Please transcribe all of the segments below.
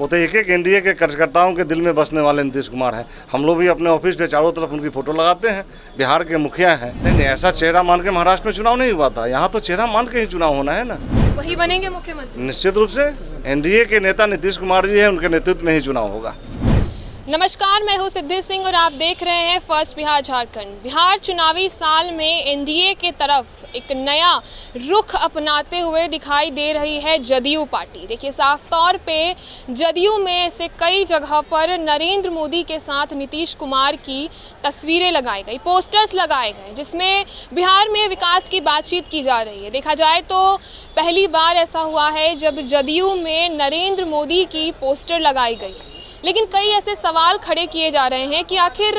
वो तो एक एक एनडीए के कार्यकर्ताओं के दिल में बसने वाले नीतीश कुमार हैं। हम लोग भी अपने ऑफिस पे चारों तरफ उनकी फोटो लगाते हैं। बिहार के मुखिया हैं। नहीं, ऐसा चेहरा मान के महाराष्ट्र में चुनाव नहीं हुआ था। यहाँ तो चेहरा मान के ही चुनाव होना है ना। वही बनेंगे मुख्यमंत्री निश्चित रूप से एनडीए के नेता नीतीश कुमार जी है, उनके नेतृत्व में ही चुनाव होगा। नमस्कार, मैं हूं सिद्धि सिंह और आप देख रहे हैं फर्स्ट बिहार झारखंड। बिहार चुनावी साल में एनडीए के तरफ एक नया रुख अपनाते हुए दिखाई दे रही है जदयू पार्टी। देखिए, साफ तौर पे जदयू में से कई जगह पर नरेंद्र मोदी के साथ नीतीश कुमार की तस्वीरें लगाई गई, पोस्टर्स लगाए गए, जिसमें बिहार में विकास की बातचीत की जा रही है। देखा जाए तो पहली बार ऐसा हुआ है जब जदयू में नरेंद्र मोदी की पोस्टर लगाई गई है। लेकिन कई ऐसे सवाल खड़े किए जा रहे हैं कि आखिर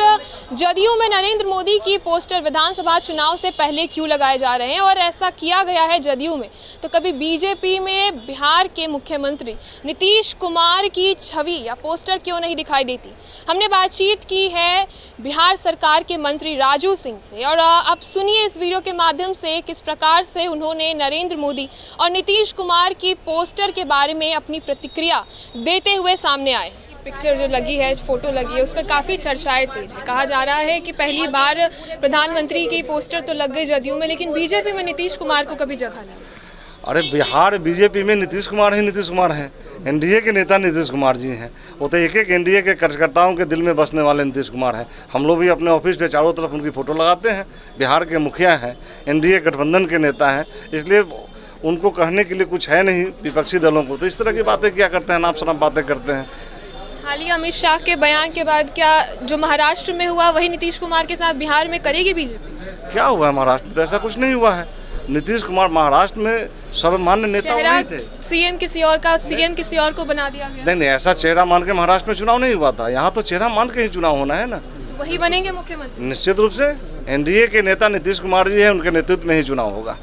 जदयू में नरेंद्र मोदी की पोस्टर विधानसभा चुनाव से पहले क्यों लगाए जा रहे हैं, और ऐसा किया गया है जदयू में तो कभी बीजेपी में बिहार के मुख्यमंत्री नीतीश कुमार की छवि या पोस्टर क्यों नहीं दिखाई देती। हमने बातचीत की है बिहार सरकार के मंत्री राजू सिंह से, और आप सुनिए इस वीडियो के माध्यम से किस प्रकार से उन्होंने नरेंद्र मोदी और नीतीश कुमार की पोस्टर के बारे में अपनी प्रतिक्रिया देते हुए सामने आए। पिक्चर जो लगी है, फोटो लगी है, उस पर काफ़ी चर्चाएं तेज है। कहा जा रहा है कि पहली बार प्रधानमंत्री की पोस्टर तो लग गई जदयू में, लेकिन बीजेपी में नीतीश कुमार को कभी जगह नहीं। अरे बिहार बीजेपी में नीतीश कुमार ही नीतीश कुमार हैं। एनडीए के नेता नीतीश कुमार जी हैं। वो तो एक एक एनडीए के कार्यकर्ताओं के दिल में बसने वाले नीतीश कुमार हैं। हम लोग भी अपने ऑफिस पे चारों तरफ उनकी फोटो लगाते हैं। बिहार के मुखिया हैं, एनडीए गठबंधन के नेता हैं, इसलिए उनको कहने के लिए कुछ है नहीं विपक्षी दलों को। तो इस तरह की बातें क्या करते हैं, नाप शनाप बातें करते हैं। हालिया अमित शाह के बयान के बाद क्या जो महाराष्ट्र में हुआ वही नीतीश कुमार के साथ बिहार में करेगी बीजेपी? क्या हुआ है महाराष्ट्र में? तो ऐसा कुछ नहीं हुआ है। नीतीश कुमार महाराष्ट्र में सर्वमान्य नेता वही थे। सीएम किसी और का, सीएम किसी और को बना दिया गया। नहीं, ऐसा चेहरा मान के महाराष्ट्र में चुनाव नहीं हुआ था। यहाँ तो चेहरा मान के ही चुनाव होना है ना। वही बनेंगे मुख्यमंत्री। निश्चित रूप से एनडीए के नेता नीतीश कुमार जी है, उनके नेतृत्व में ही चुनाव होगा।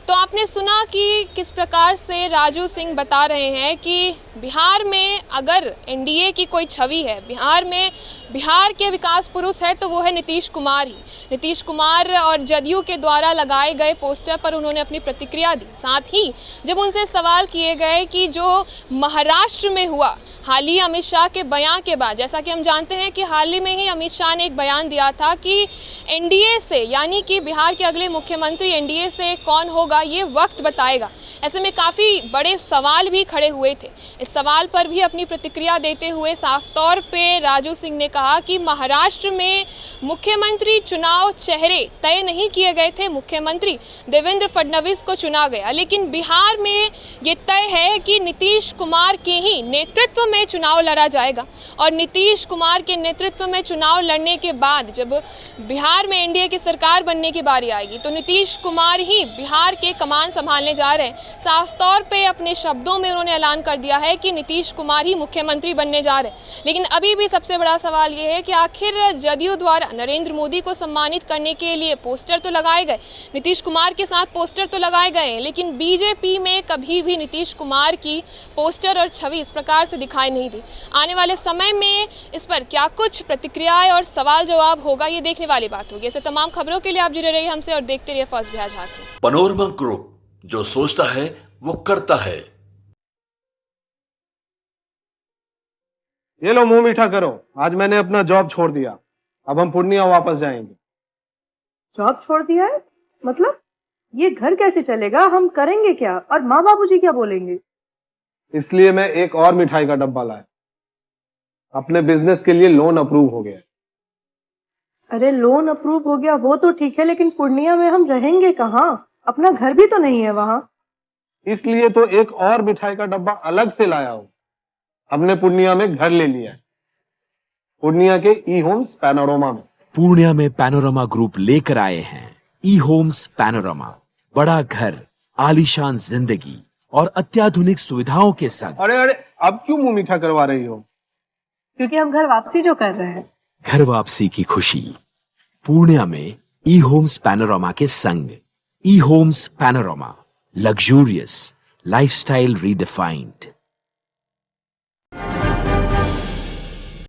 तो आपने सुना कि किस प्रकार से राजू सिंह बता रहे हैं कि बिहार में अगर एनडीए की कोई छवि है, बिहार में बिहार के विकास पुरुष है तो वो है नीतीश कुमार ही। नीतीश कुमार और जदयू के द्वारा लगाए गए पोस्टर पर उन्होंने अपनी प्रतिक्रिया दी। साथ ही जब उनसे सवाल किए गए कि जो महाराष्ट्र में हुआ हाल ही अमित शाह के बयान के बाद, जैसा कि हम जानते हैं कि हाल ही में ही अमित शाह ने एक बयान दिया था कि एनडीए से, यानी कि बिहार के अगले मुख्यमंत्री एनडीए से कौन होगा ये वक्त बताएगा। ऐसे में काफ़ी बड़े सवाल भी खड़े हुए थे। इस सवाल पर भी अपनी प्रतिक्रिया देते हुए साफ तौर पे राजू सिंह ने कहा कि महाराष्ट्र में मुख्यमंत्री चुनाव चेहरे तय नहीं किए गए थे, मुख्यमंत्री देवेंद्र फडणवीस को चुना गया, लेकिन बिहार में ये तय है कि नीतीश कुमार के ही नेतृत्व में चुनाव लड़ा जाएगा। और नीतीश कुमार के नेतृत्व में चुनाव लड़ने के बाद जब बिहार में एनडीए की सरकार बनने की बारी आएगी तो नीतीश कुमार ही बिहार के कमान संभालने जा रहे हैं। साफ तौर पे अपने शब्दों में उन्होंने ऐलान कर दिया है कि नीतीश कुमार ही मुख्यमंत्री बनने जा रहे हैं। लेकिन अभी भी सबसे बड़ा सवाल ये है कि आखिर जदयू द्वारा नरेंद्र मोदी को सम्मानित करने के लिए पोस्टर तो लगाए गए, नीतीश कुमार के साथ पोस्टर तो लगाए गए, लेकिन बीजेपी में कभी भी नीतीश कुमार की पोस्टर और छवि इस प्रकार से दिखाई नहीं दी। आने वाले समय में इस पर क्या कुछ प्रतिक्रियाएं और सवाल जवाब होगा, ये देखने वाली बात होगी। ऐसे तमाम खबरों के लिए आप जुड़े रहिए हमसे और देखते रहिए first Bihar Jharkhand. Panorama group, जो सोचता है वो करता है। ये लो, मुंह मीठा करो। आज मैंने अपना जॉब छोड़ दिया, अब हम पूर्णिया वापस जाएंगे। जॉब छोड़ दिया है? मतलब ये घर कैसे चलेगा? हम करेंगे क्या? और माँ बाबूजी क्या बोलेंगे? इसलिए मैं एक और मिठाई का डब्बा लाया। अपने बिजनेस के लिए लोन अप्रूव हो गया। अरे लोन अप्रूव हो गया वो तो ठीक है, लेकिन पूर्णिया में हम रहेंगे कहाँ? अपना घर भी तो नहीं है वहाँ। इसलिए तो एक और मिठाई का डब्बा अलग से लाया हूँ। हमने पूर्णिया में घर ले लिया है, पूर्णिया के ई होम्स पैनोरमा में। पूर्णिया में पैनोरमा ग्रुप लेकर आए हैं ई होम्स पैनोरमा। बड़ा घर, आलीशान जिंदगी और अत्याधुनिक सुविधाओं के संग। अरे अब क्यों मुंह मीठा करवा रही हो? क्योंकि हम घर वापसी जो कर रहे हैं। घर वापसी की खुशी पूर्णिया में ई होम्स पैनोरमा के संग। E homes panorama, luxurious lifestyle redefined.